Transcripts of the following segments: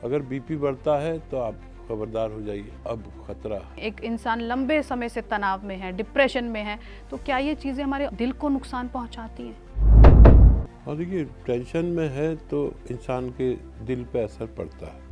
अगर बीपी बढ़ता है तो आप खबरदार हो जाइए, अब खतरा है। एक इंसान लंबे समय से तनाव में है, डिप्रेशन में है, तो क्या ये चीज़ें हमारे दिल को नुकसान पहुंचाती हैं? और देखिए, टेंशन में है तो इंसान के दिल पे असर पड़ता है।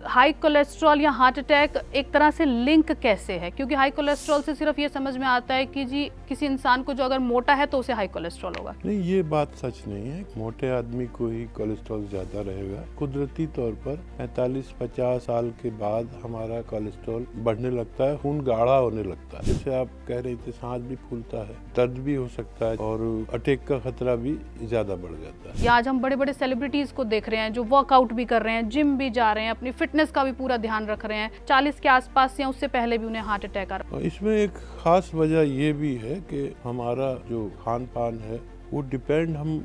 हाई कोलेस्ट्रॉल या हार्ट अटैक एक तरह से लिंक कैसे है? क्योंकि हाई कोलेस्ट्रॉल से सिर्फ ये समझ में आता है कि जी किसी इंसान को जो अगर मोटा है तो उसे हाई कोलेस्ट्रॉल होगा। नहीं, ये बात सच नहीं है। मोटे आदमी को ही कोलेस्ट्रॉल ज़्यादा रहेगा। कुदरती तौर पर 45-50 साल के बाद हमारा कोलेस्ट्रॉल बढ़ने लगता है, खून गाढ़ा होने लगता है। जैसे आप कह रहे थे, सांस भी फूलता है, दर्द भी हो सकता है और अटैक का खतरा भी ज़्यादा बढ़ जाता है। या आज हम बड़े बड़े सेलिब्रिटीज को देख रहे हैं जो वर्कआउट भी कर रहे हैं, जिम भी जा रहे हैं, अपनी फिटनेस का भी पूरा ध्यान रख रहे हैं, 40 के आसपास या उससे पहले भी उन्हें हार्ट अटैक आ रहा है। इसमें एक खास वजह ये भी है कि हमारा जो खान पान है वो डिपेंड हम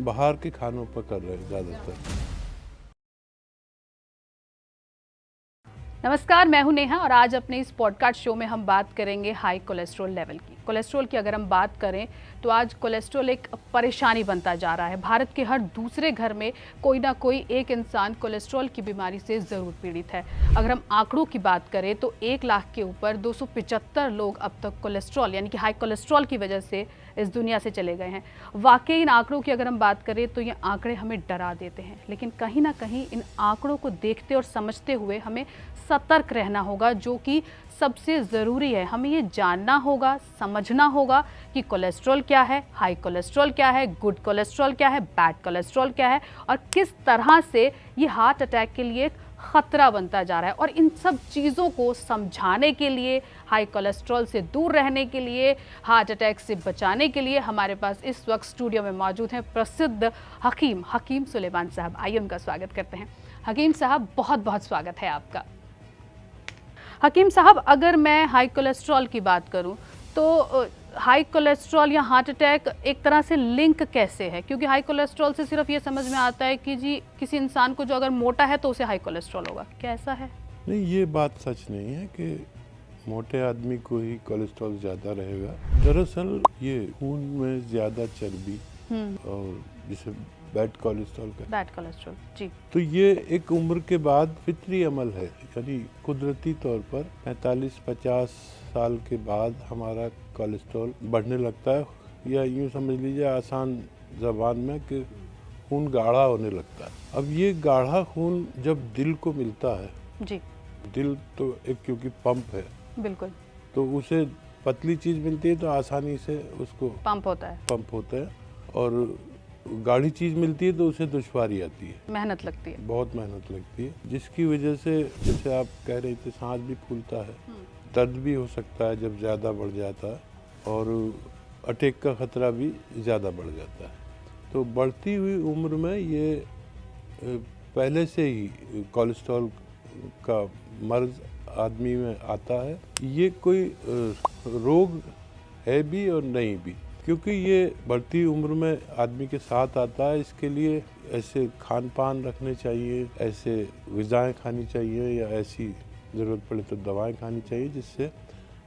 बाहर के खानों पर कर रहे हैं ज़्यादातर। नमस्कार, मैं हूं नेहा और आज अपने इस पॉडकास्ट शो में हम बात करेंगे हाई कोलेस्ट्रॉल लेवल की। कोलेस्ट्रॉल की अगर हम बात करें तो आज कोलेस्ट्रॉल एक परेशानी बनता जा रहा है। भारत के हर दूसरे घर में कोई ना कोई एक इंसान कोलेस्ट्रॉल की बीमारी से ज़रूर पीड़ित है। अगर हम आंकड़ों की बात करें तो 1 लाख के ऊपर 275 लोग अब तक कोलेस्ट्रॉल यानी कि हाई कोलेस्ट्रॉल की वजह से इस दुनिया से चले गए हैं। वाकई इन आंकड़ों की अगर हम बात करें तो ये आंकड़े हमें डरा देते हैं, लेकिन कहीं ना कहीं इन आंकड़ों को देखते और समझते हुए हमें सतर्क रहना होगा, जो कि सबसे ज़रूरी है। हमें ये जानना होगा, समझना होगा कि कोलेस्ट्रॉल क्या है, हाई कोलेस्ट्रॉल क्या है, गुड कोलेस्ट्रॉल क्या है, बैड कोलेस्ट्रॉल क्या है और किस तरह से ये हार्ट अटैक के लिए खतरा बनता जा रहा है। और इन सब चीज़ों को समझाने के लिए, हाई कोलेस्ट्रॉल से दूर रहने के लिए, हार्ट अटैक से बचाने के लिए हमारे पास इस वक्त स्टूडियो में मौजूद हैं प्रसिद्ध हकीम सुलेमान साहब। आइए उनका स्वागत करते हैं। हकीम साहब, बहुत बहुत स्वागत है आपका। हकीम साहब, अगर मैं हाई कोलेस्ट्रॉल की बात करूं तो हाई कोलेस्ट्रॉल या हार्ट अटैक एक तरह से लिंक कैसे है? क्योंकि हाई कोलेस्ट्रॉल से सिर्फ ये समझ में आता है कि जी किसी इंसान को जो अगर मोटा है तो उसे हाई कोलेस्ट्रॉल होगा। क्या ऐसा है? नहीं, ये बात सच नहीं है कि मोटे आदमी को ही कोलेस्ट्रॉल ज़्यादा रहेगा। दरअसल ये खून में ज़्यादा चर्बी और जिसे बैड कोलेस्ट्रॉल जी। तो ये एक उम्र के बाद फितरी अमल है, यानी कुदरती तौर पर 45-50 साल के बाद हमारा कोलेस्ट्रॉल बढ़ने लगता है, या यूँ समझ लीजिए आसान ज़बान में कि खून गाढ़ा होने लगता है। अब ये गाढ़ा खून जब दिल को मिलता है जी, दिल तो एक क्योंकि पंप है, बिल्कुल तो उसे पतली चीज़ मिलती है तो आसानी से उसको पंप होता है, और गाढ़ी चीज़ मिलती है तो उसे दुश्वारी आती है, मेहनत लगती है। बहुत मेहनत लगती है, जिसकी वजह से जैसे आप कह रहे थे, सांस भी फूलता है, दर्द भी हो सकता है जब ज़्यादा बढ़ जाता है और अटैक का खतरा भी ज़्यादा बढ़ जाता है। तो बढ़ती हुई उम्र में ये पहले से ही कोलेस्ट्रॉल का मर्ज आदमी में आता है। ये कोई रोग है भी और नहीं भी, क्योंकि ये बढ़ती उम्र में आदमी के साथ आता है। इसके लिए ऐसे खान पान रखने चाहिए, ऐसे ग़िज़ाएँ खानी चाहिए, या ऐसी ज़रूरत पड़े तो दवाएं खानी चाहिए जिससे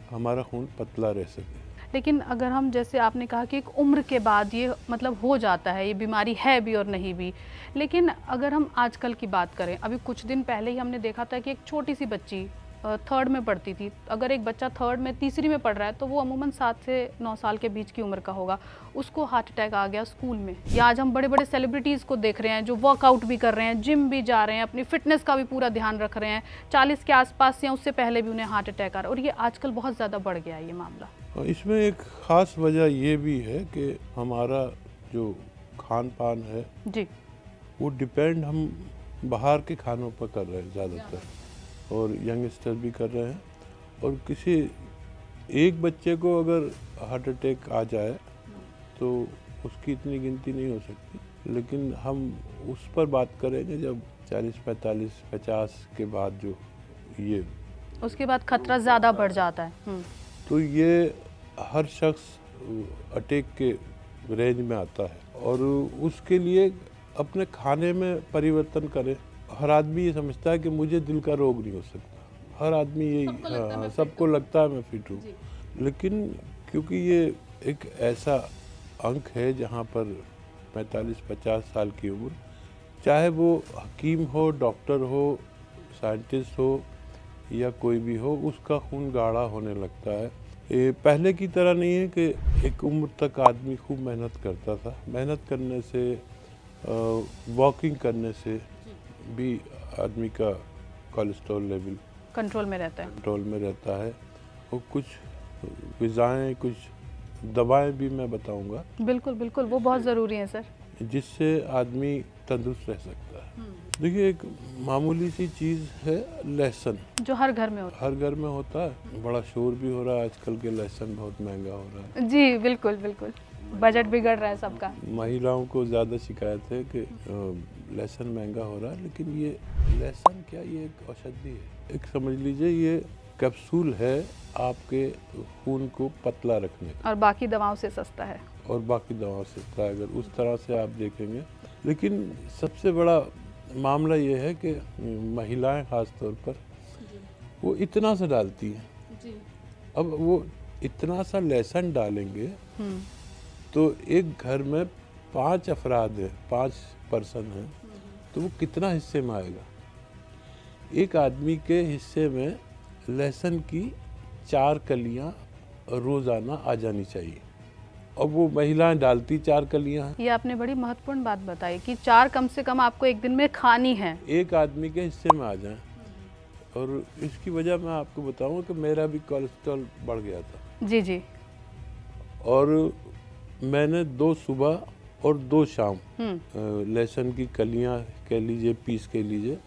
हमारा खून पतला रह सके। लेकिन अगर हम, जैसे आपने कहा कि एक उम्र के बाद ये मतलब हो जाता है, ये बीमारी है भी और नहीं भी, लेकिन अगर हम आजकल की बात करें, अभी कुछ दिन पहले ही हमने देखा था कि एक छोटी सी बच्ची 3rd में पढ़ती थी। अगर एक बच्चा 3rd में, तीसरी में पढ़ रहा है तो वो अमूमन 7 से 9 साल के बीच की उम्र का होगा, उसको हार्ट अटैक आ गया स्कूल में। या आज हम बड़े बड़े सेलिब्रिटीज़ को देख रहे हैं जो वर्कआउट भी कर रहे हैं, जिम भी जा रहे हैं, अपनी फिटनेस का भी पूरा ध्यान रख रहे हैं, 40 के आसपास या उससे पहले भी उन्हें हार्ट अटैक आ रहा है। और ये आजकल बहुत ज़्यादा बढ़ गया है ये मामला। इसमें एक ख़ास वजह ये भी है कि हमारा जो खान पान है जी, वो डिपेंड हम बाहर के खानों पर कर रहे हैं ज़्यादातर, और यंगस्टर भी कर रहे हैं। और किसी एक बच्चे को अगर हार्ट अटैक आ जाए तो उसकी इतनी गिनती नहीं हो सकती, लेकिन हम उस पर बात करेंगे जब 40-45-50 के बाद जो ये उसके बाद खतरा ज़्यादा बढ़ जाता है। तो ये हर शख्स अटैक के रेंज में आता है, और उसके लिए अपने खाने में परिवर्तन करें। हर आदमी ये समझता है कि मुझे दिल का रोग नहीं हो सकता, हर आदमी यही, सबको लगता है मैं फिट हूँ, लेकिन क्योंकि ये एक ऐसा अंक है जहाँ पर 45-50 साल की उम्र चाहे वो हकीम हो, डॉक्टर हो, साइंटिस्ट हो या कोई भी हो, उसका खून गाढ़ा होने लगता है। ये पहले की तरह नहीं है कि एक उम्र तक आदमी खूब मेहनत करता था। मेहनत करने से, वॉकिंग करने से भी आदमी का कोलेस्ट्रॉल लेवल कंट्रोल में रहता है। कंट्रोल में रहता है। और कुछ ग़िज़ाएँ, कुछ दवाएं भी मैं बताऊंगा, बिल्कुल बिल्कुल, वो बहुत ज़रूरी है सर, जिससे आदमी तंदुरुस्त रह सकता है। देखिए, एक मामूली सी चीज़ है लहसुन, जो हर घर में होता हर घर में होता है। बड़ा शोर भी हो रहा है आजकल के लहसुन बहुत महंगा हो रहा है। है। जी बिल्कुल बिल्कुल, बजट बिगड़ रहा है सबका। महिलाओं को ज़्यादा शिकायत है कि लहसुन महंगा हो रहा है, लेकिन ये लहसुन क्या, ये एक औषधि है। एक समझ लीजिए ये कैप्सूल है आपके खून को पतला रखने का, और बाकी दवाओं से सस्ता है। और बाकी दवाओं से सस्ता है, अगर उस तरह से आप देखेंगे। लेकिन सबसे बड़ा मामला ये है कि महिलाएं ख़ास तौर पर वो इतना सा डालती हैं। अब वो इतना सा लहसुन डालेंगे तो एक घर में 5 अफराद है, 5 पर्सन हैं, तो वो कितना हिस्से में आएगा। एक आदमी के हिस्से में लहसुन की 4 कलियां रोज़ाना आ जानी चाहिए। अब वो महिलाएं डालती 4 कलियां हैं। ये आपने बड़ी महत्वपूर्ण बात बताई कि 4 कम से कम आपको एक दिन में खानी है। एक आदमी के हिस्से में आ जाएं। और इसकी वजह मैं आपको बताऊं कि मेरा भी कोलेस्ट्रॉल बढ़ गया था। जी जी। और मैंने 2 सुबह और 2 शाम लहसुन की कलियां कह लीजिए, पीस के लीजिए,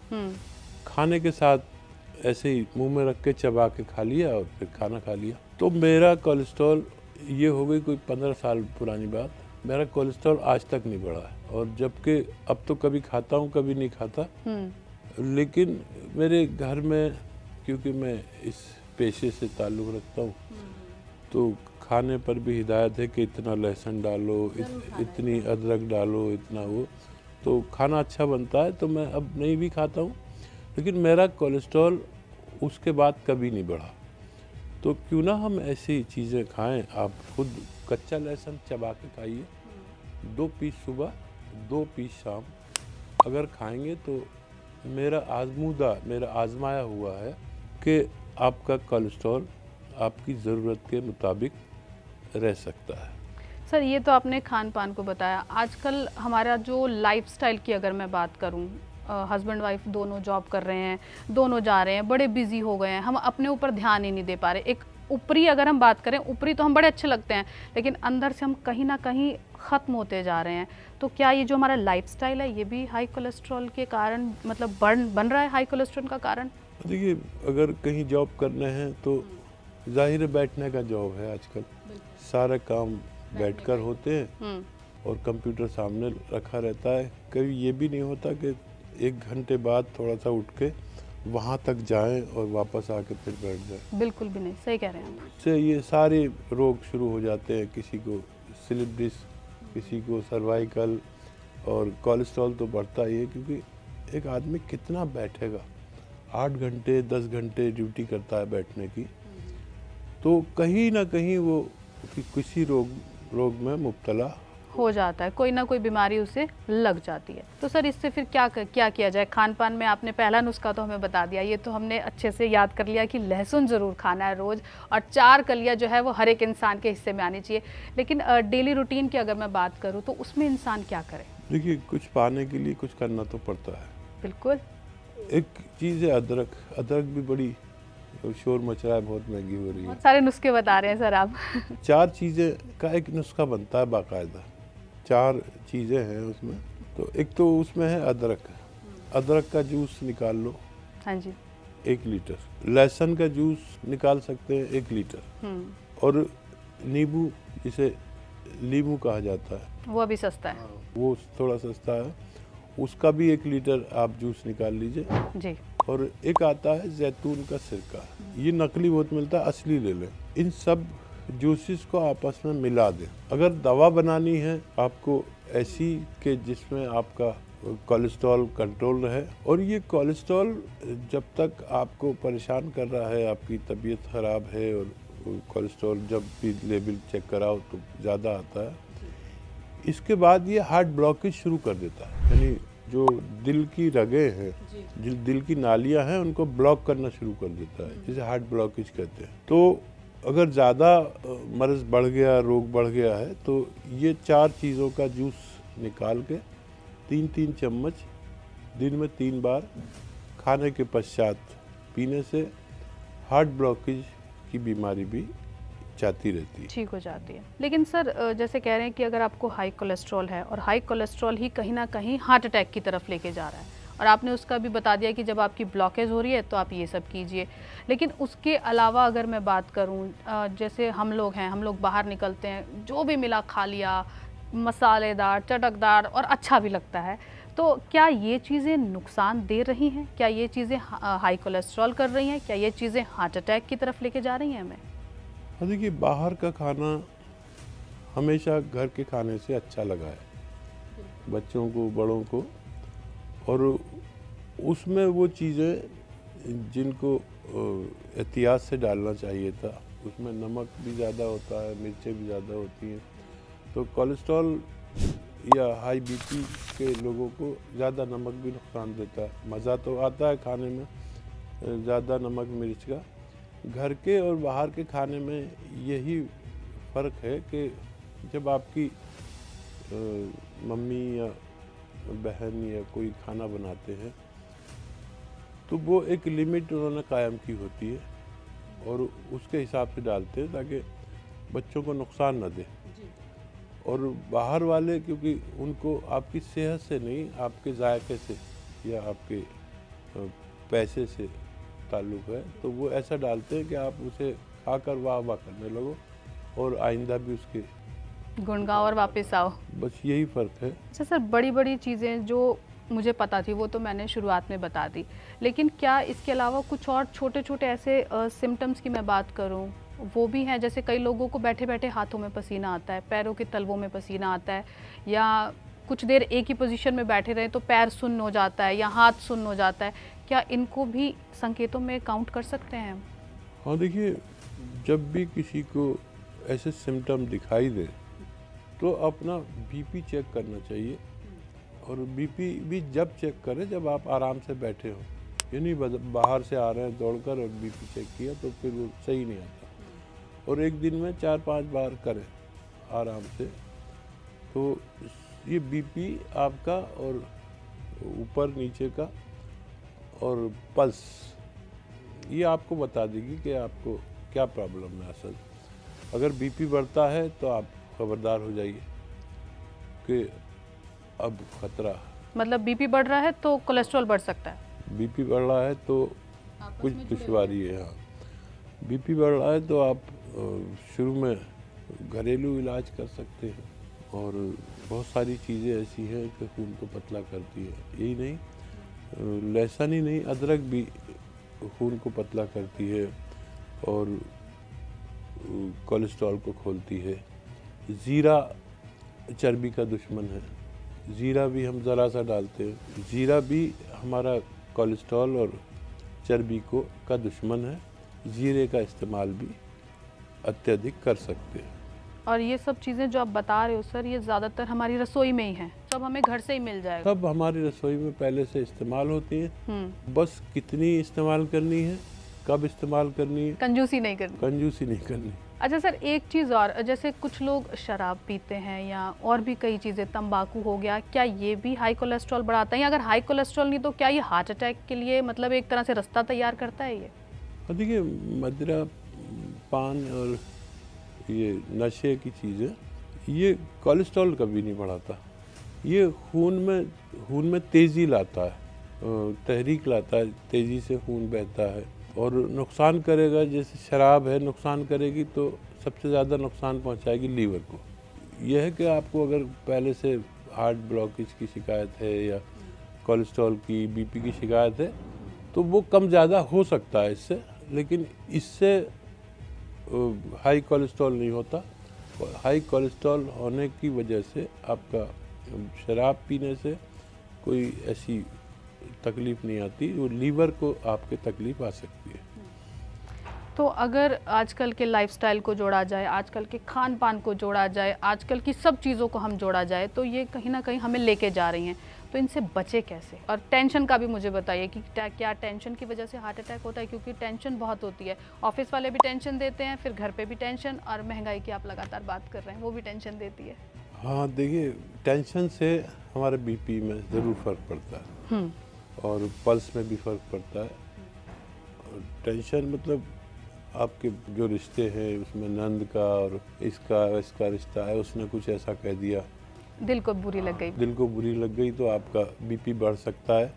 खाने के साथ ऐसे ही मुंह में रख के चबा के खा लिया और फिर खाना खा लिया। तो मेरा कोलेस्ट्रॉल, ये हो गई कोई 15 साल पुरानी बात, मेरा कोलेस्ट्रॉल आज तक नहीं बढ़ा है। और जबकि अब तो कभी खाता हूँ, कभी नहीं खाता, लेकिन मेरे घर में, क्योंकि मैं इस पेशे से ताल्लुक़ रखता हूँ, तो खाने पर भी हिदायत है कि इतना लहसुन डालो, इतनी अदरक डालो, इतना वो, तो खाना अच्छा बनता है। तो मैं अब नहीं भी खाता हूँ, लेकिन मेरा कोलेस्ट्रॉल उसके बाद कभी नहीं बढ़ा। तो क्यों ना हम ऐसी चीज़ें खाएं। आप खुद कच्चा लहसुन चबा के खाइए, 2 पीस सुबह, 2 पीस शाम अगर खाएंगे तो मेरा आजमाया हुआ है कि आपका कोलेस्ट्रॉल आपकी ज़रूरत के मुताबिक रह सकता है। सर, ये तो आपने खान पान को बताया। आजकल हमारा जो लाइफस्टाइल की अगर मैं बात करूं, हस्बैंड वाइफ दोनों जॉब कर रहे हैं, दोनों जा रहे हैं, बड़े बिजी हो गए हैं, हम अपने ऊपर ध्यान ही नहीं दे पा रहे। एक ऊपरी अगर हम बात करें, ऊपरी तो हम बड़े अच्छे लगते हैं, लेकिन अंदर से हम कहीं ना कहीं ख़त्म होते जा रहे हैं। तो क्या ये जो हमारा लाइफस्टाइल है, ये भी हाई कोलेस्ट्रॉल के कारण मतलब बन रहा है, हाई कोलेस्ट्रॉल का कारण? देखिए, अगर कहीं जॉब करने हैं तो जाहिर है बैठने का जॉब है आजकल, सारे काम बैठकर होते हैं और कंप्यूटर सामने रखा रहता है। कभी ये भी नहीं होता कि 1 घंटे बाद थोड़ा सा उठ के वहाँ तक जाएं और वापस आके फिर बैठ जाएं। बिल्कुल भी नहीं, सही कह रहे हैं आप। से ये सारे रोग शुरू हो जाते हैं, किसी को स्लिप डिस्क, किसी को सर्वाइकल, और कोलेस्ट्रॉल तो बढ़ता ही है, क्योंकि एक आदमी कितना बैठेगा, 8 घंटे 10 घंटे ड्यूटी करता है बैठने की, तो कहीं ना कहीं वो किसी रोग में मुब्तला हो जाता है, कोई ना कोई बीमारी उसे लग जाती है। तो सर, इससे फिर क्या किया जाए? खान पान में आपने पहला नुस्खा तो हमें बता दिया, ये तो हमने अच्छे से याद कर लिया कि लहसुन ज़रूर खाना है रोज़, और 4 कलियाँ जो है वो हर एक इंसान के हिस्से में आनी चाहिए। लेकिन डेली रूटीन की अगर मैं बात करूँ तो उसमें इंसान क्या करे? देखिए, कुछ पाने के लिए कुछ करना तो पड़ता है। बिल्कुल। एक चीज़ है अदरक। अदरक भी बड़ी शोर मच रहा है, बहुत महंगी हो रही है। बहुत सारे नुस्खे बता रहे हैं सर आप। 4 चीज़ें का एक नुस्खा बनता है बाकायदा, 4 चीज़ें हैं उसमें। तो एक तो उसमें है अदरक। अदरक का जूस निकाल लो, हाँ जी, 1 लीटर। लहसुन का जूस निकाल सकते हैं 1 लीटर। और नींबू, जिसे नींबू कहा जाता है, वो अभी सस्ता है। वो थोड़ा सस्ता है, उसका भी 1 लीटर आप जूस निकाल लीजिए। जी। और एक आता है जैतून का सिरका, ये नकली बहुत मिलता है, असली ले लें। इन सब जूसेस को आपस में मिला दें। अगर दवा बनानी है आपको ऐसी कि जिसमें आपका कोलेस्ट्रॉल कंट्रोल रहे, और ये कोलेस्ट्रॉल जब तक आपको परेशान कर रहा है, आपकी तबीयत ख़राब है, और कोलेस्ट्रॉल जब भी लेवल चेक कराओ तो ज़्यादा आता है, इसके बाद ये हार्ट ब्लॉकेज शुरू कर देता है। यानी जो दिल की रगें हैं, दिल की नालियां हैं, उनको ब्लॉक करना शुरू कर देता है, जिसे हार्ट ब्लॉकेज कहते हैं। तो अगर ज़्यादा मर्ज़ बढ़ गया, रोग बढ़ गया है, तो ये 4 चीज़ों का जूस निकाल के 3-3 चम्मच दिन में 3 बार खाने के पश्चात पीने से हार्ट ब्लॉकेज की बीमारी भी जाती रहती है, ठीक हो जाती है। लेकिन सर जैसे कह रहे हैं कि अगर आपको हाई कोलेस्ट्रॉल है और हाई कोलेस्ट्रॉल ही कहीं ना कहीं हार्ट अटैक की तरफ लेके जा रहा है, और आपने उसका भी बता दिया कि जब आपकी ब्लॉकेज हो रही है तो आप ये सब कीजिए। लेकिन उसके अलावा अगर मैं बात करूं, जैसे हम लोग हैं, हम लोग बाहर निकलते हैं, जो भी मिला खा लिया, मसालेदार, चटकदार और अच्छा भी लगता है, तो क्या ये चीज़ें नुकसान दे रही हैं? क्या ये चीज़ें हाई कोलेस्ट्रॉल कर रही हैं? क्या ये चीज़ें हार्ट अटैक की तरफ लेके जा रही हैं हमें? हाँ, देखिए, बाहर का खाना हमेशा घर के खाने से अच्छा लगा है बच्चों को, बड़ों को, और उसमें वो चीज़ें जिनको एहतियात से डालना चाहिए था, उसमें नमक भी ज़्यादा होता है, मिर्चें भी ज़्यादा होती हैं, तो कोलेस्ट्रॉल या हाई बीपी के लोगों को ज़्यादा नमक भी नुकसान देता है। मज़ा तो आता है खाने में, ज़्यादा नमक मिर्च का। घर के और बाहर के खाने में यही फ़र्क है कि जब आपकी मम्मी या बहन या कोई खाना बनाते हैं तो वो एक लिमिट उन्होंने कायम की होती है और उसके हिसाब से डालते हैं ताकि बच्चों को नुकसान न दे। और बाहर वाले, क्योंकि उनको आपकी सेहत से नहीं, आपके जायके से या आपके पैसे से ताल्लुक़ है, तो वो ऐसा डालते हैं कि आप उसे खाकर वाह वाह करने लगो और आइंदा भी उसके गुण गाओ और वापस आओ। बस यही फ़र्क है। अच्छा सर, बड़ी बड़ी चीज़ें जो मुझे पता थी वो तो मैंने शुरुआत में बता दी, लेकिन क्या इसके अलावा कुछ और छोटे छोटे ऐसे सिम्टम्स की मैं बात करूं, वो भी हैं? जैसे कई लोगों को बैठे बैठे हाथों में पसीना आता है, पैरों के तलवों में पसीना आता है, या कुछ देर एक ही पोजीशन में बैठे रहे तो पैर सुन्न हो जाता है या हाथ सुन्न हो जाता है, क्या इनको भी संकेतों में काउंट कर सकते हैं हम? हाँ, देखिए, जब भी किसी को ऐसे सिम्टम दिखाई दे तो अपना बीपी चेक करना चाहिए, और बीपी भी जब चेक करें जब आप आराम से बैठे हो। ये नहीं बाहर से आ रहे हैं दौड़कर और बीपी चेक किया तो फिर वो सही नहीं आता। और एक दिन में 4-5 बार करें आराम से, तो ये बीपी आपका और ऊपर नीचे का और पल्स ये आपको बता देगी कि आपको क्या प्रॉब्लम है असल। अगर बीपी बढ़ता है तो आप खबरदार हो जाइए कि अब खतरा। मतलब बीपी बढ़ रहा है तो कोलेस्ट्रॉल बढ़ सकता है? बीपी बढ़ रहा है तो कुछ दुश्वारी है। हाँ, बीपी बढ़ रहा है तो आप शुरू में घरेलू इलाज कर सकते हैं, और बहुत सारी चीज़ें ऐसी हैं कि खून को पतला करती है। यही नहीं, लहसुन ही नहीं, अदरक भी खून को पतला करती है और कोलेस्ट्रॉल को खोलती है। ज़ीरा चर्बी का दुश्मन है, ज़ीरा भी हम ज़रा सा डालते हैं। ज़ीरा भी हमारा कोलेस्ट्रॉल और चर्बी का दुश्मन है। ज़ीरे का इस्तेमाल भी अत्यधिक कर सकते हैं। और ये सब चीज़ें जो आप बता रहे हो सर, ये ज़्यादातर हमारी रसोई में ही हैं, सब हमें घर से ही मिल जाएगा? तब हमारी रसोई में पहले से इस्तेमाल होती हैं। बस कितनी इस्तेमाल करनी है, कब इस्तेमाल करनी है, कंजूसी नहीं करनी। कंजूसी नहीं करनी। अच्छा सर, एक चीज़ और, जैसे कुछ लोग शराब पीते हैं या और भी कई चीज़ें, तंबाकू हो गया, क्या ये भी हाई कोलेस्ट्रॉल बढ़ाता है? या अगर हाई कोलेस्ट्रॉल नहीं तो क्या ये हार्ट अटैक के लिए मतलब एक तरह से रास्ता तैयार करता है ये? देखिए, मदिरा, पान और ये नशे की चीज़ें, ये कोलेस्ट्रॉल कभी नहीं बढ़ाता। ये खून में तेज़ी लाता है, तहरीक लाता है, तेज़ी से खून बहता है और नुकसान करेगा। जैसे शराब है, नुकसान करेगी तो सबसे ज़्यादा नुकसान पहुंचाएगी लीवर को। यह है कि आपको अगर पहले से हार्ट ब्लॉकेज की शिकायत है या कोलेस्ट्रॉल की, बीपी की शिकायत है, तो वो कम ज़्यादा हो सकता है इससे, लेकिन इससे हाई कोलेस्ट्रॉल नहीं होता। हाई कोलेस्ट्रॉल होने की वजह से आपका शराब पीने से कोई ऐसी तकलीफ़ नहीं आती, वो लीवर को आपके तकलीफ़ आ सकती है। तो अगर आजकल के लाइफस्टाइल को जोड़ा जाए, आजकल के खान पान को जोड़ा जाए, आजकल की सब चीज़ों को हम जोड़ा जाए, तो ये कहीं ना कहीं हमें लेके जा रही हैं। तो इनसे बचे कैसे? और टेंशन का भी मुझे बताइए कि क्या टेंशन की वजह से हार्ट अटैक होता है? क्योंकि टेंशन बहुत होती है, ऑफिस वाले भी टेंशन देते हैं, फिर घर पे भी टेंशन, और महंगाई की आप लगातार बात कर रहे हैं वो भी टेंशन देती है। हाँ देखिए, टेंशन से हमारे बीपी में ज़रूर फ़र्क पड़ता है और पल्स में भी फ़र्क पड़ता है। और टेंशन मतलब आपके जो रिश्ते हैं उसमें नंद का और इसका रिश्ता है, उसने कुछ ऐसा कह दिया, दिल को बुरी लग गई। दिल को बुरी लग गई तो आपका बीपी बढ़ सकता है,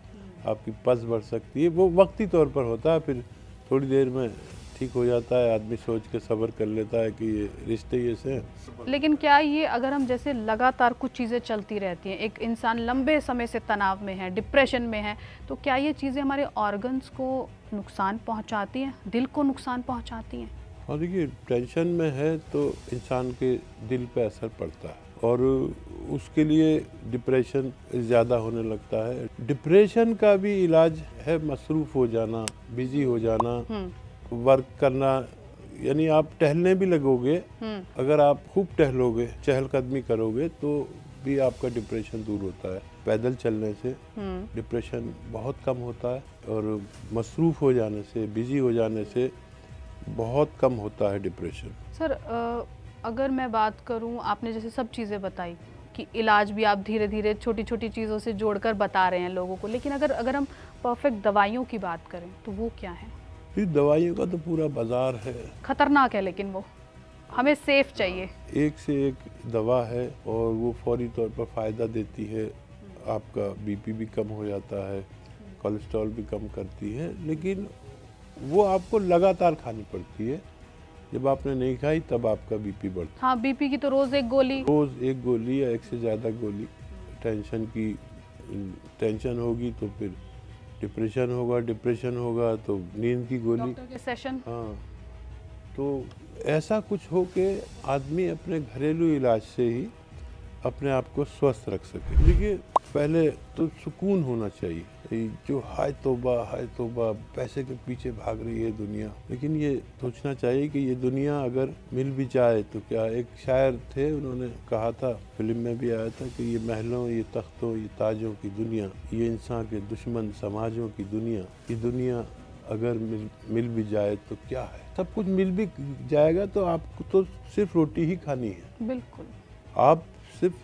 आपकी पल्स बढ़ सकती है। वो वक्ती तौर पर होता है, फिर थोड़ी देर में ठीक हो जाता है, आदमी सोच के सब्र कर लेता है कि ये रिश्ते ही ऐसे हैं। लेकिन क्या ये अगर हम जैसे लगातार कुछ चीज़ें चलती रहती हैं, एक इंसान लंबे समय से तनाव में है, डिप्रेशन में है, तो क्या ये चीज़ें हमारे ऑर्गन्स को नुकसान पहुंचाती हैं, दिल को नुकसान पहुंचाती हैं? हाँ देखिए, टेंशन में है तो इंसान के दिल पे असर पड़ता है और उसके लिए डिप्रेशन ज़्यादा होने लगता है। डिप्रेशन का भी इलाज है मसरूफ़ हो जाना, बिजी हो जाना, वर्क करना। यानी आप टहलने भी लगोगे, अगर आप खूब टहलोगे, चहलकदमी करोगे तो भी आपका डिप्रेशन दूर होता है। पैदल चलने से डिप्रेशन बहुत कम होता है और मसरूफ़ हो जाने से, बिजी हो जाने से बहुत कम होता है डिप्रेशन। सर अगर मैं बात करूं, आपने जैसे सब चीज़ें बताई कि इलाज भी आप धीरे धीरे छोटी छोटी चीज़ों से जोड़कर बता रहे हैं लोगों को, लेकिन अगर हम परफेक्ट दवाइयों की बात करें तो वो क्या है? फिर दवाइयों का तो पूरा बाजार है, खतरनाक है, लेकिन वो हमें सेफ चाहिए। एक से एक दवा है और वो फौरी तौर पर फ़ायदा देती है। आपका बीपी भी कम हो जाता है, कोलेस्ट्रॉल भी कम करती है, लेकिन वो आपको लगातार खानी पड़ती है। जब आपने नहीं खाई तब आपका बीपी बढ़ता है। हाँ, बीपी की तो रोज़ एक गोली। रोज़ एक गोली या एक से ज़्यादा गोली। टेंशन होगी तो फिर डिप्रेशन होगा, डिप्रेशन होगा तो नींद की गोली। डॉक्टर के सेशन। हाँ, तो ऐसा कुछ हो कि आदमी अपने घरेलू इलाज से ही अपने आप को स्वस्थ रख सके। देखिए, पहले तो सुकून होना चाहिए। ये जो हाय तौबा पैसे के पीछे भाग रही है दुनिया, लेकिन ये सोचना चाहिए कि ये दुनिया अगर मिल भी जाए तो क्या। एक शायर थे, उन्होंने कहा था, फिल्म में भी आया था कि ये महलों, ये तख्तों, ये ताजों की दुनिया, ये इंसान के दुश्मन समाजों की दुनिया, ये दुनिया अगर मिल भी जाए तो क्या है। सब कुछ मिल भी जाएगा तो आपको तो सिर्फ रोटी ही खानी है। बिल्कुल। आप सिर्फ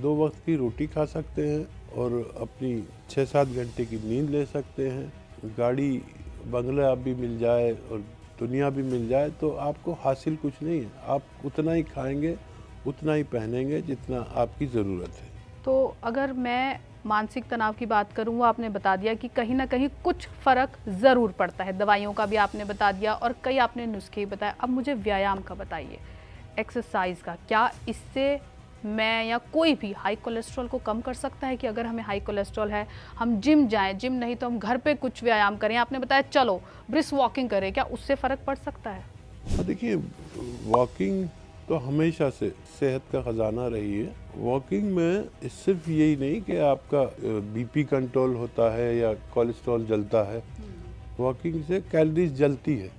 2 वक्त की रोटी खा सकते हैं और अपनी 6-7 घंटे की नींद ले सकते हैं। गाड़ी बंगला भी मिल जाए और दुनिया भी मिल जाए तो आपको हासिल कुछ नहीं है। आप उतना ही खाएंगे, उतना ही पहनेंगे जितना आपकी ज़रूरत है। तो अगर मैं मानसिक तनाव की बात करूँ, वो आपने बता दिया कि कहीं ना कहीं कुछ फ़र्क ज़रूर पड़ता है। दवाइयों का भी आपने बता दिया और कई आपने नुस्खे ही बताए। अब मुझे व्यायाम का बताइए, एक्सरसाइज का। क्या इससे मैं या कोई भी हाई कोलेस्ट्रॉल को कम कर सकता है? कि अगर हमें हाई कोलेस्ट्रॉल है, हम जिम जाएं, जिम नहीं तो हम घर पे कुछ व्यायाम करें, आपने बताया चलो ब्रिस्क वॉकिंग करें, क्या उससे फ़र्क पड़ सकता है? देखिए, वॉकिंग तो हमेशा से सेहत का ख़जाना रही है। वॉकिंग में सिर्फ यही नहीं कि आपका बीपी कंट्रोल होता है या कोलेस्ट्रॉल जलता है, वॉकिंग से कैलोरीज जलती है।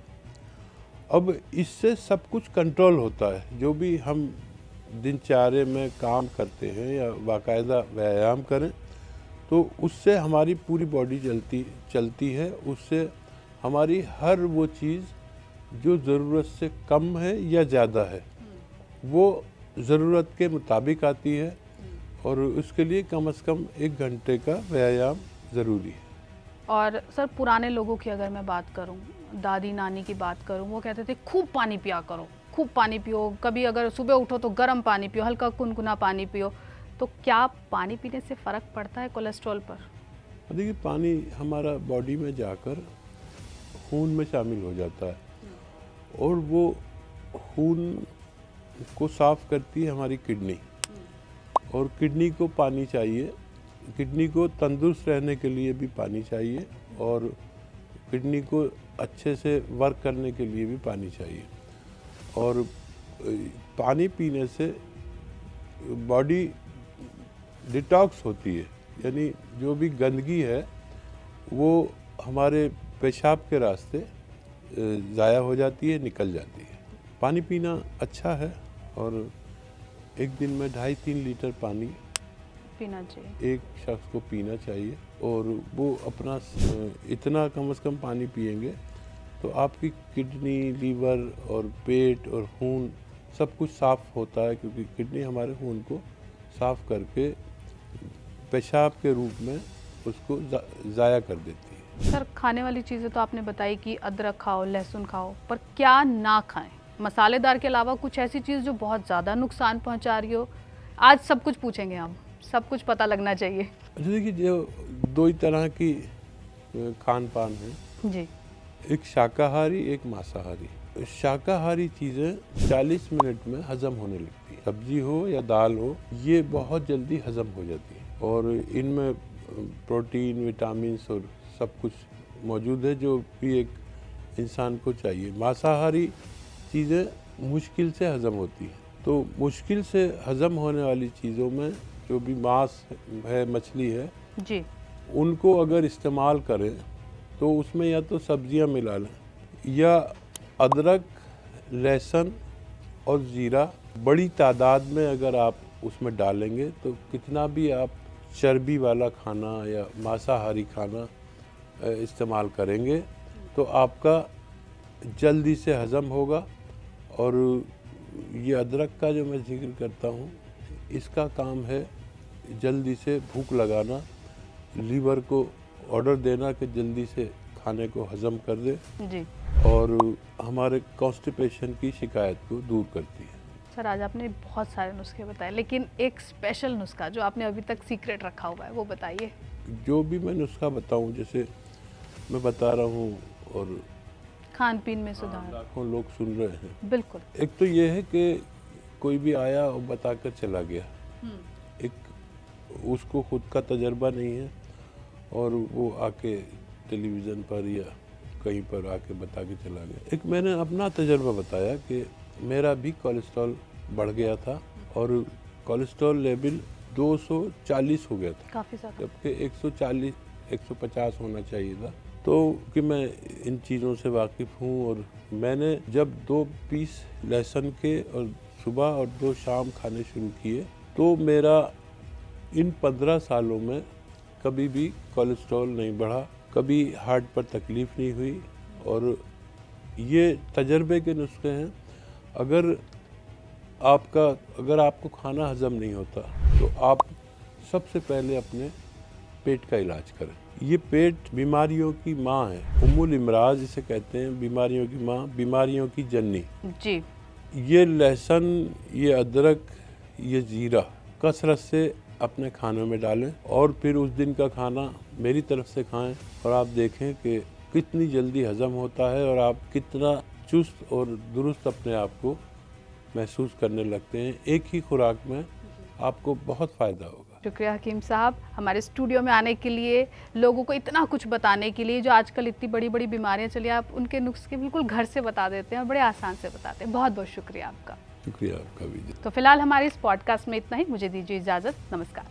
अब इससे सब कुछ कंट्रोल होता है। जो भी हम दिनचर्या में काम करते हैं या बाकायदा व्यायाम करें तो उससे हमारी पूरी बॉडी चलती है। उससे हमारी हर वो चीज़ जो ज़रूरत से कम है या ज़्यादा है वो ज़रूरत के मुताबिक आती है और उसके लिए कम से कम 1 घंटे का व्यायाम ज़रूरी है। और सर, पुराने लोगों की अगर मैं बात करूं, दादी नानी की बात करूं, वो कहते थे खूब पानी पिया करो, खूब पानी पियो, कभी अगर सुबह उठो तो गर्म पानी पियो, हल्का कुनकुना पानी पियो। तो क्या पानी पीने से फ़र्क पड़ता है कोलेस्ट्रॉल पर? देखिए, पानी हमारा बॉडी में जाकर खून में शामिल हो जाता है और वो खून को साफ़ करती है हमारी किडनी, और किडनी को पानी चाहिए। किडनी को तंदुरुस्त रहने के लिए भी पानी चाहिए और किडनी को अच्छे से वर्क करने के लिए भी पानी चाहिए। और पानी पीने से बॉडी डिटॉक्स होती है, यानी जो भी गंदगी है वो हमारे पेशाब के रास्ते ज़ाया हो जाती है, निकल जाती है। पानी पीना अच्छा है और एक दिन में 2.5-3 लीटर पानी पीना चाहिए। एक शख्स को पीना चाहिए और वो अपना इतना कम से कम पानी पिएंगे तो आपकी किडनी, लीवर और पेट और खून सब कुछ साफ होता है, क्योंकि किडनी हमारे खून को साफ करके पेशाब के रूप में उसको ज़ाया कर देती है। सर, खाने वाली चीज़ें तो आपने बताई कि अदरक खाओ, लहसुन खाओ, पर क्या ना खाएं? मसालेदार के अलावा कुछ ऐसी चीज़ जो बहुत ज़्यादा नुकसान पहुंचा रही हो? आज सब कुछ पूछेंगे हम, सब कुछ पता लगना चाहिए। अच्छा देखिए, जो दो ही तरह की खान पान है जी। एक शाकाहारी, एक मांसाहारी। शाकाहारी चीज़ें 40 मिनट में हजम होने लगती है। सब्जी हो या दाल हो, ये बहुत जल्दी हजम हो जाती है और इनमें प्रोटीन, विटामिन और सब कुछ मौजूद है जो भी एक इंसान को चाहिए। मांसाहारी चीज़ें मुश्किल से हजम होती हैं, तो मुश्किल से हजम होने वाली चीज़ों में जो भी मांस है, मछली है जी, उनको अगर इस्तेमाल करें तो उसमें या तो सब्जियां मिला लें या अदरक, लहसुन और ज़ीरा बड़ी तादाद में अगर आप उसमें डालेंगे तो कितना भी आप चर्बी वाला खाना या मांसाहारी खाना इस्तेमाल करेंगे तो आपका जल्दी से हज़म होगा। और ये अदरक का जो मैं जिक्र करता हूँ, इसका काम है जल्दी से भूख लगाना, लीवर को ऑर्डर देना कि जल्दी से खाने को हज़म कर दे जी। और हमारे कॉन्स्टिपेशन की शिकायत को दूर करती है। सर, आज आपने बहुत सारे नुस्खे बताए, लेकिन एक स्पेशल नुस्खा जो आपने अभी तक सीक्रेट रखा हुआ है वो बताइए। जो भी मैं नुस्खा बताऊं, जैसे मैं बता रहा हूं और खान पीन में सुधार। लाखों लोग सुन रहे हैं। बिल्कुल। एक तो ये है कि कोई भी आया और बताकर चला गया, एक उसको खुद का तजर्बा नहीं है और वो आके टेलीविज़न पर या कहीं पर आके बता के चला गया। एक मैंने अपना तजर्बा बताया कि मेरा भी कोलेस्ट्रॉल बढ़ गया था और कोलेस्ट्रॉल लेवल 240 हो गया था, काफ़ी ज़्यादा। जबकि 140 150 होना चाहिए था। तो कि मैं इन चीज़ों से वाकिफ़ हूँ और मैंने जब 2 पीस लहसुन के और सुबह और 2 शाम खाने शुरू किए तो मेरा इन 15 सालों में कभी भी कोलेस्ट्रॉल नहीं बढ़ा, कभी हार्ट पर तकलीफ़ नहीं हुई। और ये तजर्बे के नुस्खे हैं। अगर आपको खाना हज़म नहीं होता तो आप सबसे पहले अपने पेट का इलाज करें। ये पेट बीमारियों की माँ है, उम्मुल इमराज जिसे कहते हैं, बीमारियों की माँ, बीमारियों की जननी। जी। ये लहसुन, ये अदरक, ये ज़ीरा कसरत से अपने खानों में डालें और फिर उस दिन का खाना मेरी तरफ से खाएं और आप देखें कि कितनी जल्दी हज़म होता है और आप कितना चुस्त और दुरुस्त अपने आप को महसूस करने लगते हैं। एक ही खुराक में आपको बहुत फ़ायदा होगा। शुक्रिया हकीम साहब, हमारे स्टूडियो में आने के लिए, लोगों को इतना कुछ बताने के लिए। जो आजकल इतनी बड़ी बड़ी बीमारियां चली, आप उनके नुस्खे बिल्कुल घर से बता देते हैं और बड़े आसान से बताते हैं। बहुत बहुत शुक्रिया आपका। शुक्रिया आपका भी। तो फिलहाल हमारे इस पॉडकास्ट में इतना ही। मुझे दीजिए इजाज़त। नमस्कार।